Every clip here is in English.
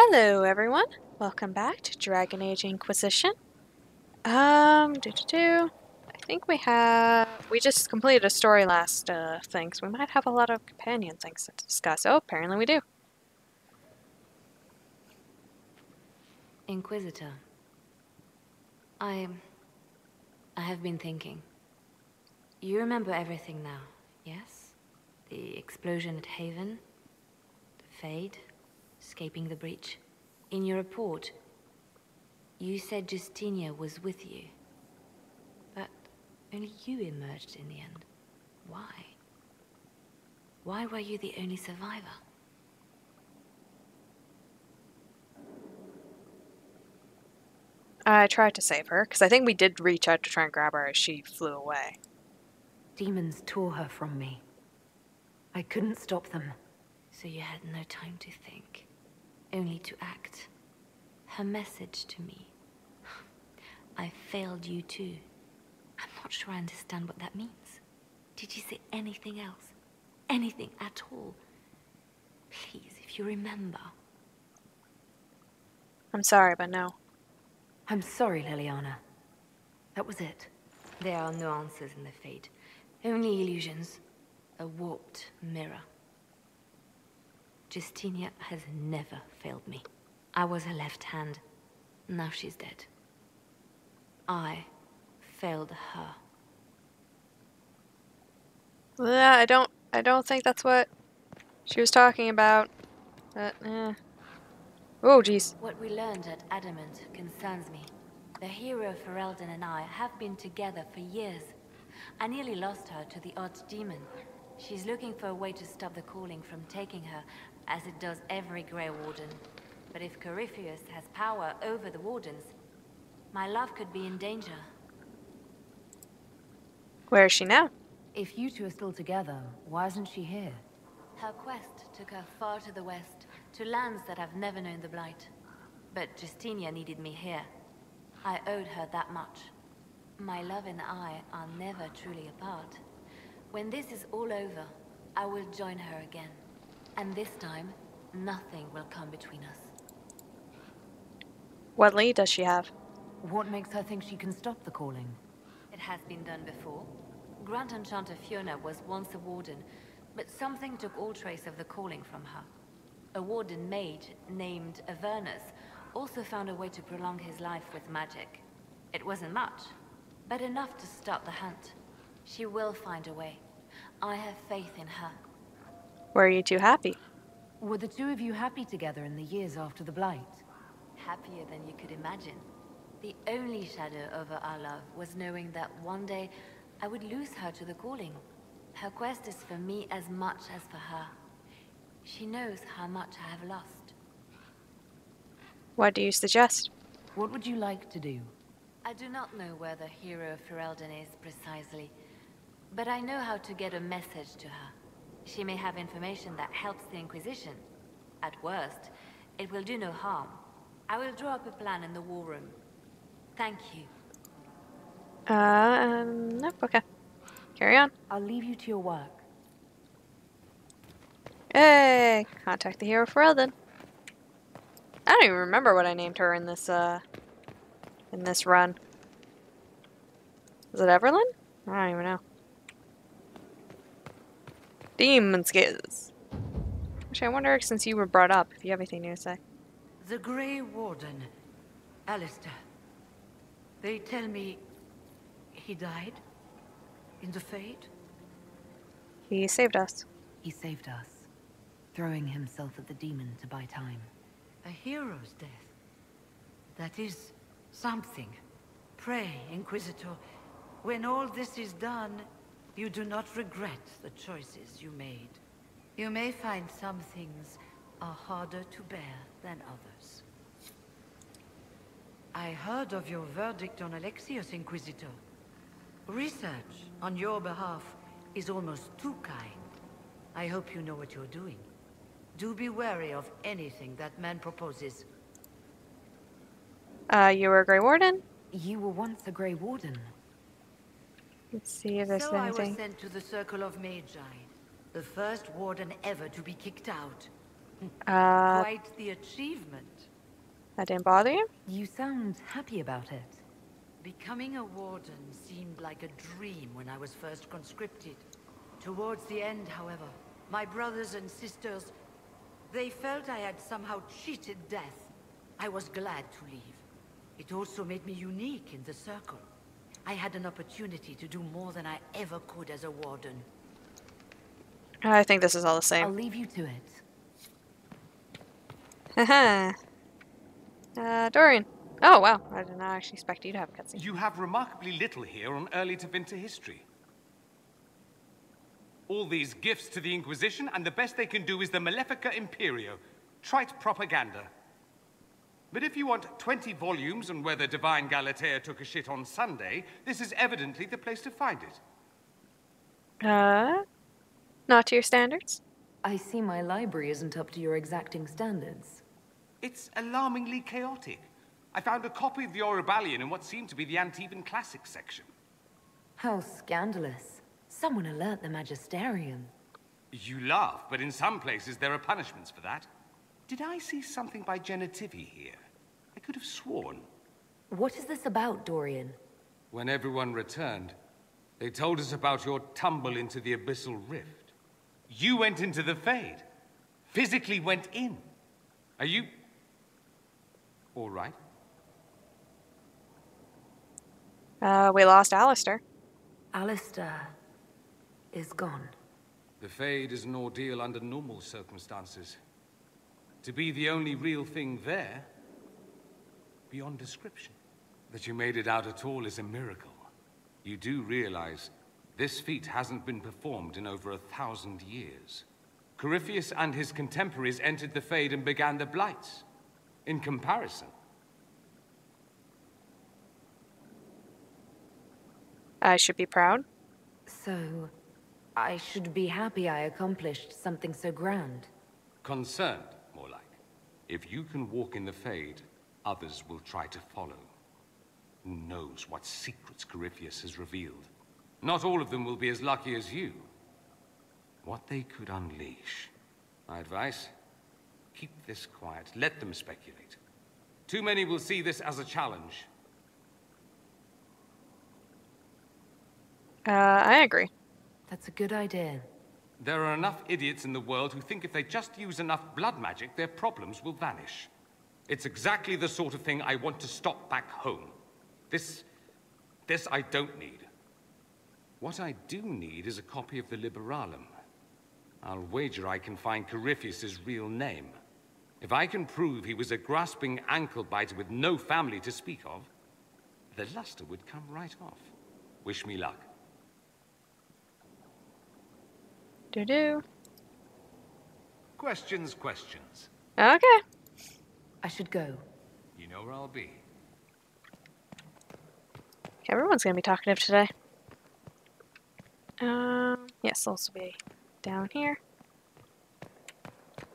Hello everyone, welcome back to Dragon Age Inquisition. I think we just completed a story last thing, so we might have a lot of companion things to discuss. Oh, apparently we do. Inquisitor, I have been thinking. You remember everything now, yes? The explosion at Haven, the Fade, escaping the breach. In your report, you said Justinia was with you. But only you emerged in the end. Why? Why were you the only survivor? I tried to save her, because I think we did reach out to try and grab her as she flew away. Demons tore her from me. I couldn't stop them. So you had no time to think, only to act. Her message to me. I failed you too. I'm not sure I understand what that means. Did you say anything else? Anything at all? Please, if you remember. I'm sorry, but no. I'm sorry, Liliana. That was it. There are no answers in the Fate. Only illusions. A warped mirror. Justinia has never failed me. I was her left hand. Now she's dead. I failed her. I don't think that's what she was talking about. But, Oh, jeez. What we learned at Adamant concerns me. The hero Ferelden and I have been together for years. I nearly lost her to the Archdemon. She's looking for a way to stop the calling from taking her, as it does every Grey Warden. But if Corypheus has power over the Wardens, my love could be in danger. Where is she now? If you two are still together, why isn't she here? Her quest took her far to the west, to lands that have never known the Blight. But Justinia needed me here. I owed her that much. My love and I are never truly apart. When this is all over, I will join her again. And this time, nothing will come between us. What lead does she have? What makes her think she can stop the calling? It has been done before. Grand Enchanter Fiona was once a warden, but something took all trace of the calling from her. A warden mage named Avernus also found a way to prolong his life with magic. It wasn't much, but enough to start the hunt. She will find a way. I have faith in her. Were you two happy? Were the two of you happy together in the years after the Blight? Happier than you could imagine. The only shadow over our love was knowing that one day I would lose her to the calling. Her quest is for me as much as for her. She knows how much I have lost. What do you suggest? What would you like to do? I do not know where the hero Ferelden is precisely, but I know how to get a message to her. She may have information that helps the Inquisition. At worst, it will do no harm. I will draw up a plan in the war room. Thank you. No, okay. Carry on. I'll leave you to your work. Hey! Contact the hero for Elden. I don't even remember what I named her in this run. Was it Everlyn? I don't even know. Demon Skills. Actually, I wonder, since you were brought up, if you have anything new to say. The Grey Warden, Alistair. They tell me he died in the Fade? He saved us. He saved us, throwing himself at the demon to buy time. A hero's death. That is something. Pray, Inquisitor, when all this is done, you do not regret the choices you made. You may find some things are harder to bear than others. I heard of your verdict on Alexios, Inquisitor. Research on your behalf is almost too kind. I hope you know what you're doing. Do be wary of anything that man proposes. You were a Grey Warden? You were once a Grey Warden. Let's see if there's So I was anything. sent to the Circle of Magi, the first warden ever to be kicked out. Quite the achievement. That didn't bother you? You sound happy about it. Becoming a warden seemed like a dream when I was first conscripted. Towards the end, however, my brothers and sisters, they felt I had somehow cheated death. I was glad to leave. It also made me unique in the circle. I had an opportunity to do more than I ever could as a warden. I think this is all the I'll same. leave you to it. Haha. Dorian. Oh, wow. I did not actually expect you to have a cutscene. You have remarkably little here on early Tevinter history. All these gifts to the Inquisition, and the best they can do is the Malefica Imperio. Trite propaganda. But if you want 20 volumes on whether Divine Galatea took a shit on Sunday, this is evidently the place to find it. Not to your standards? I see my library isn't up to your exacting standards. It's alarmingly chaotic. I found a copy of the Oribalian in what seemed to be the Antivan Classics section. How scandalous. Someone alert the Magisterium. You laugh, but in some places there are punishments for that. Did I see something by Genitivi here? I could have sworn. What is this about, Dorian? When everyone returned, they told us about your tumble into the Abyssal Rift. You went into the Fade. Physically went in. Are you... all right? We lost Alistair. Alistair is gone. The Fade is an ordeal under normal circumstances. To be the only real thing there, beyond description. That you made it out at all is a miracle. You do realize this feat hasn't been performed in over 1,000 years. Corypheus and his contemporaries entered the Fade and began the Blights. In comparison, I should be proud. So, I should be happy I accomplished something so grand. concerned, more like. If you can walk in the Fade, others will try to follow. Who knows what secrets Corypheus has revealed? Not all of them will be as lucky as you. What they could unleash. My advice? Keep this quiet. Let them speculate. Too many will see this as a challenge. I agree. That's a good idea. There are enough idiots in the world who think if they just use enough blood magic, their problems will vanish. It's exactly the sort of thing I want to stop back home. This I don't need. What I do need is a copy of the Liberalum. I'll wager I can find Corypheus's real name. If I can prove he was a grasping ankle-biter with no family to speak of, the luster would come right off. Wish me luck. Do-do. Questions. Okay. I should go. You know where I'll be. Everyone's gonna be talkative today. Yes, also be down here.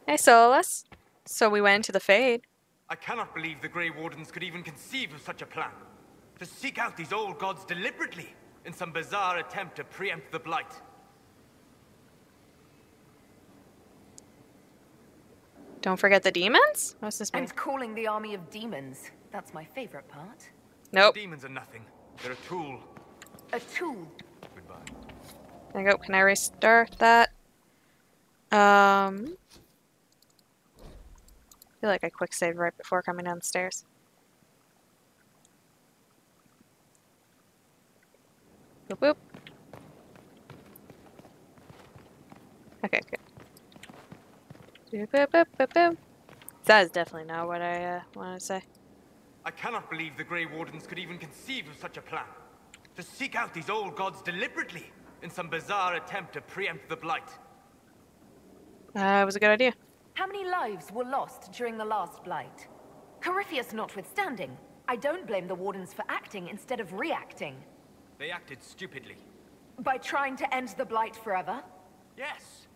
Hey, Solus. So we went into the Fade. I cannot believe the Grey Wardens could even conceive of such a plan. To seek out these old gods deliberately in some bizarre attempt to preempt the Blight. Don't forget the demons? What's this mean? And calling the army of demons. That's my favorite part. Nope. Demons are nothing. They're a tool. A tool. Goodbye. There you go. Can I restart that? I feel like I quick saved right before coming down the stairs. Boop boop. Okay, good. Boop boop boop boop boop. That is definitely not what I wanted to say. I cannot believe the Grey Wardens could even conceive of such a plan. To seek out these old gods deliberately in some bizarre attempt to preempt the Blight. It was a good idea. How many lives were lost during the last Blight? Corypheus notwithstanding, I don't blame the Wardens for acting instead of reacting. They acted stupidly. By trying to end the Blight forever? Yes.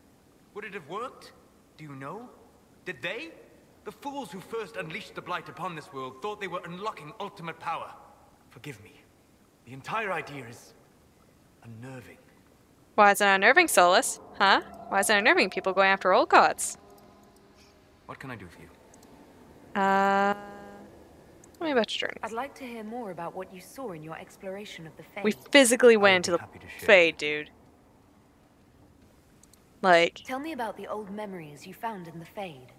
Would it have worked? Do you know? Did they? The fools who first unleashed the Blight upon this world thought they were unlocking ultimate power. Forgive me. The entire idea is unnerving. Why is it unnerving, Solus? Huh? Why is it unnerving people going after old gods? What can I do for you? Tell me about your I'd journeys. like to hear more about what you saw in your exploration of the We Fade. physically I went would into be the happy to share. Fade, dude. Like, Tell me about the old memories you found in the Fade.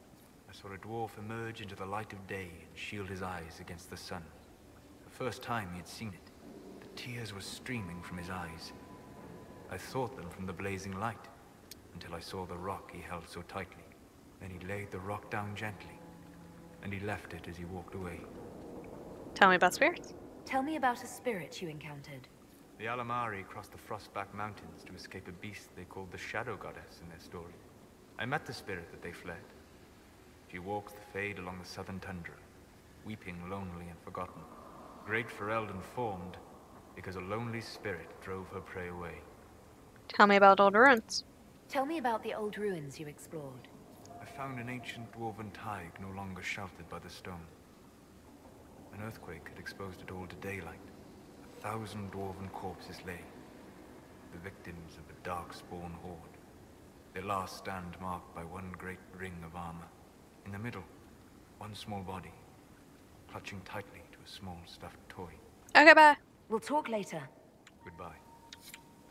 I saw a dwarf emerge into the light of day and shield his eyes against the sun. The first time he had seen it, the tears were streaming from his eyes. I thought them from the blazing light, until I saw the rock he held so tightly. Then he laid the rock down gently, and he left it as he walked away. tell me about spirits. Tell me about a spirit you encountered. The Alamari crossed the Frostback Mountains to escape a beast they called the Shadow Goddess in their story. I met the spirit that they fled. She walks the Fade along the southern tundra, weeping lonely and forgotten. Great for Eldon formed, because a lonely spirit drove her prey away. Tell me about old ruins. Tell me about the old ruins you explored. I found an ancient dwarven thaig no longer sheltered by the stone. An earthquake had exposed it all to daylight. 1,000 dwarven corpses lay, the victims of the dark-spawn horde. Their last stand marked by one great ring of armor. In the middle, one small body, clutching tightly to a small stuffed toy. Okay, bye. We'll talk later. Goodbye.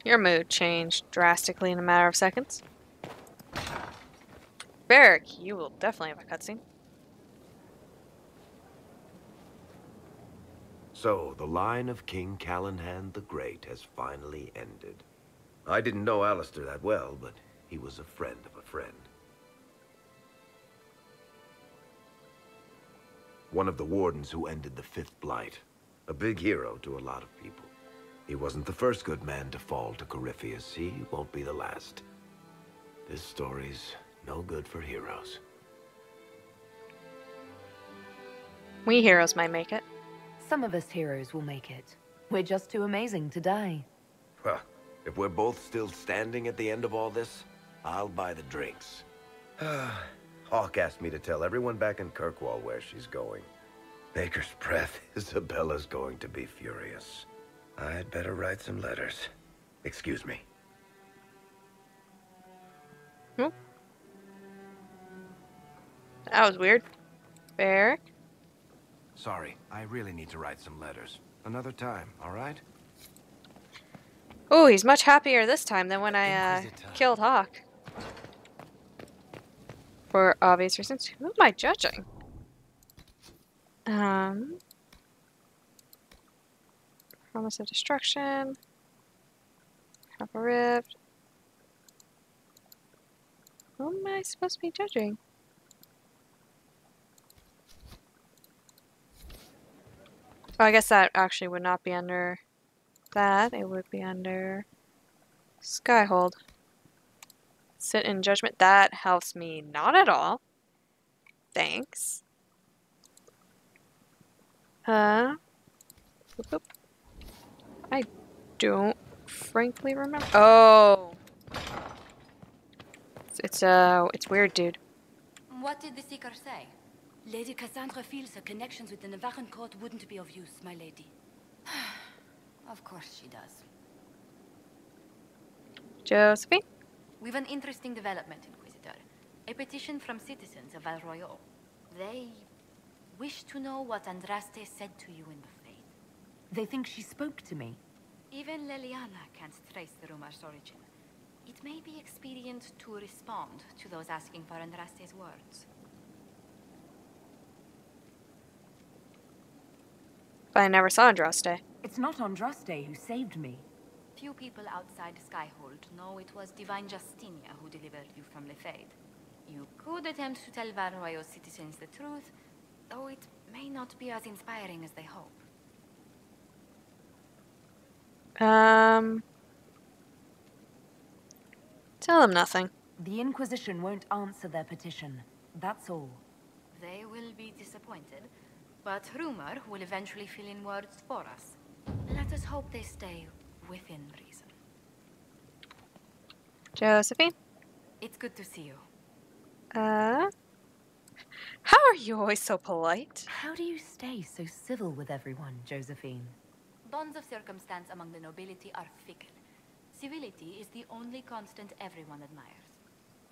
Your mood changed drastically in a matter of seconds. Barrick, you will definitely have a cutscene. So, the line of King Callahan the Great has finally ended. I didn't know Alistair that well, but he was a friend of a friend. One of the wardens who ended the Fifth Blight. A big hero to a lot of people. He wasn't the first good man to fall to Corypheus. He won't be the last. This story's no good for heroes. We heroes might make it. Some of us heroes will make it. We're just too amazing to die. Huh. If we're both still standing at the end of all this, I'll buy the drinks. Hawk asked me to tell everyone back in Kirkwall where she's going. Baker's breath. Isabella's going to be furious. I'd better write some letters. Excuse me. That was weird. Barrick? Sorry, I really need to write some letters. Another time, all right? Oh, he's much happier this time than when I Inquisitor. killed Hawk. For obvious reasons. Who am I judging? Promise of destruction. Half a rift. Who am I supposed to be judging? Oh, I guess that actually would not be under that. It would be under Skyhold. Sit in judgment. That helps me not at all. Thanks. Boop, boop. I don't frankly remember. Oh. It's weird, dude. What did the Seeker say? Lady Cassandra feels her connections with the Navarran court wouldn't be of use, my lady. Of course she does. Josephine? We've an interesting development, Inquisitor. A petition from citizens of Val Royeaux. They wish to know what Andraste said to you in the Fade. They think she spoke to me. Even Leliana can't trace the rumor's origin. It may be expedient to respond to those asking for Andraste's words. But I never saw Andraste. It's not Andraste who saved me. Few people outside Skyhold know it was Divine Justinia who delivered you from the Fade. You could attempt to tell Val Royeaux citizens the truth, though it may not be as inspiring as they hope. Tell them nothing. The Inquisition won't answer their petition. That's all. They will be disappointed, but rumor will eventually fill in words for us. Let us hope they stay within reason. Josephine? It's good to see you. How are you always so polite? How do you stay so civil with everyone, Josephine? Bonds of circumstance among the nobility are fickle. Civility is the only constant everyone admires.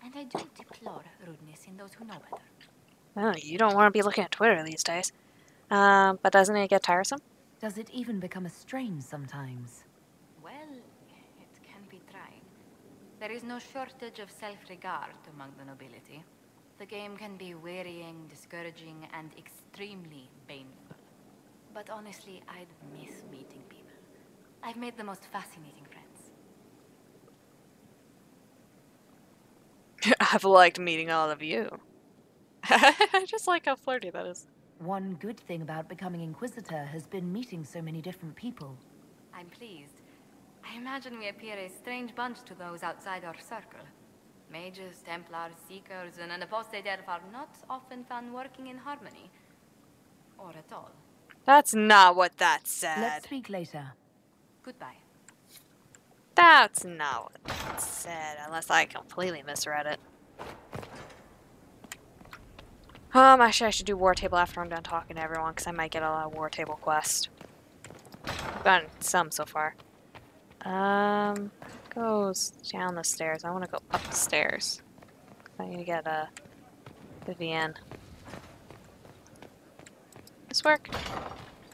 And I do deplore rudeness in those who know better. Oh, you don't want to be looking at Twitter these days. But doesn't it get tiresome? Does it even become a strain sometimes? Well, it can be trying. There is no shortage of self-regard among the nobility. The game can be wearying, discouraging, and extremely painful. But honestly, I'd miss meeting people. I've made the most fascinating friends. I've liked meeting all of you. I just like how flirty that is. One good thing about becoming Inquisitor has been meeting so many different people. I'm pleased. I imagine we appear a strange bunch to those outside our circle. Mages, Templars, Seekers, and an apostate elf are not often found working in harmony. Or at all. That's not what that said. Let's speak later. Goodbye. That's not what that said, unless I completely misread it. Actually, I should do War Table after I'm done talking to everyone, because I might get a lot of War Table quests. I've gotten some so far. Goes down the stairs. I want to go up the stairs. I need to get a Vivienne. This work?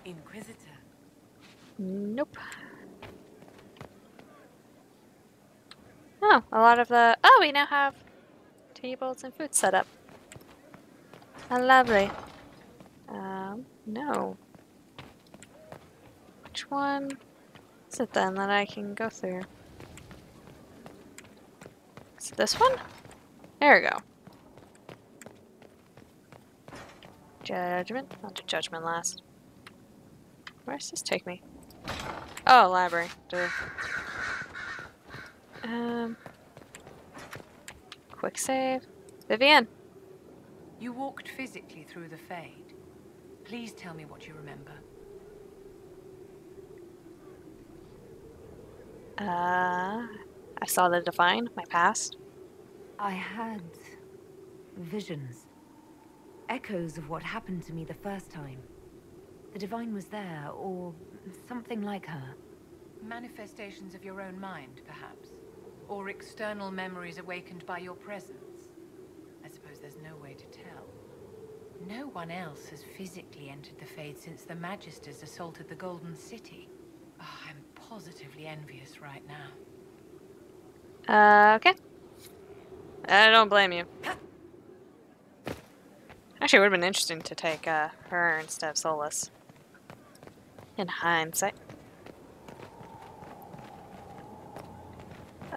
Inquisitor. Nope. Oh, a lot of the... Oh, we now have tables and food set up. How lovely. No. Which one is it then that I can go through? Is it this one? There we go. Judgment? I'll do judgment last. Where does this take me? Oh, library. Duh. Quick save. Vivienne. You walked physically through the Fade. Please tell me what you remember. I saw the Divine, my past. I had visions. Echoes of what happened to me the first time. The Divine was there, or something like her. Manifestations of your own mind, perhaps? Or external memories awakened by your presence? I suppose there's no way to tell. No one else has physically entered the Fade since the Magisters assaulted the Golden City. Oh, I'm positively envious right now. Okay. I don't blame you. Actually, it would have been interesting to take her instead of Solus. In hindsight.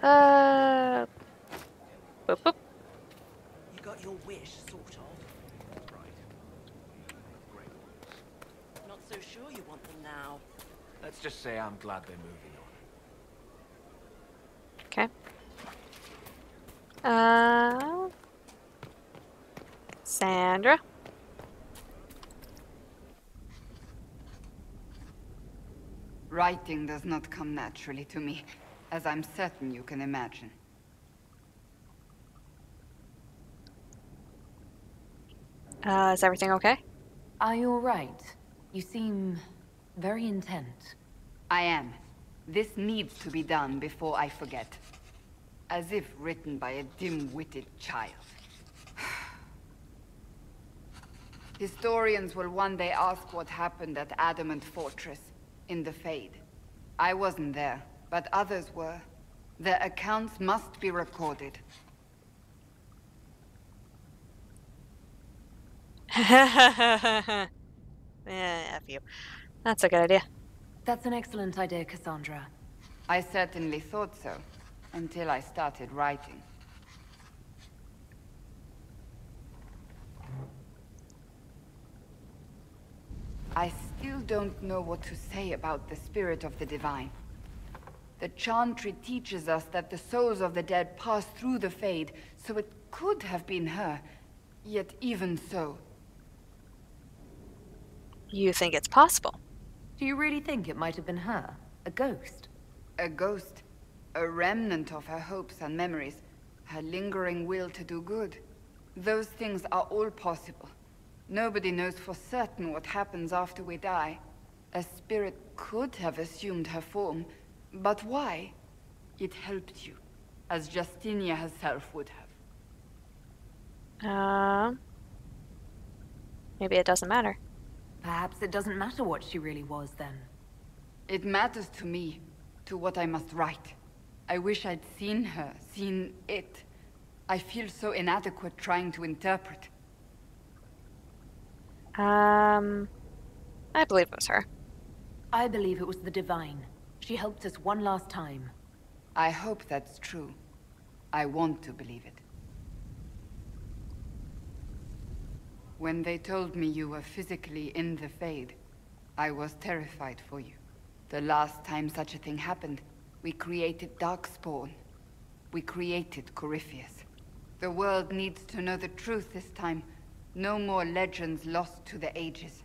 Boop boop. You got your wish, sort of. Right. Great. Not so sure you want them now. Let's just say I'm glad they're moving on. Okay. Sandra. Writing does not come naturally to me, as I'm certain you can imagine. Is everything okay? Are you alright? You seem very intent. I am. This needs to be done before I forget. As if written by a dim-witted child. Historians will one day ask what happened at Adamant Fortress, in the Fade. I wasn't there, but others were. Their accounts must be recorded. Yeah, F you. That's a good idea. That's an excellent idea, Cassandra. I certainly thought so, until I started writing. I still don't know what to say about the spirit of the divine. The Chantry teaches us that the souls of the dead pass through the Fade, so it could have been her. Yet even so... You think it's possible? Do you really think it might have been her? A ghost? A ghost. A remnant of her hopes and memories. Her lingering will to do good. Those things are all possible. Nobody knows for certain what happens after we die. A spirit could have assumed her form, but why? It helped you, as Justinia herself would have. Maybe it doesn't matter. Perhaps it doesn't matter what she really was then. It matters to me, to what I must write. I wish I'd seen her, seen it. I feel so inadequate trying to interpret. I believe it was her. I believe it was the Divine. She helped us one last time. I hope that's true. I want to believe it. When they told me you were physically in the Fade, I was terrified for you. The last time such a thing happened, we created Darkspawn. We created Corypheus. The world needs to know the truth this time. No more legends lost to the ages.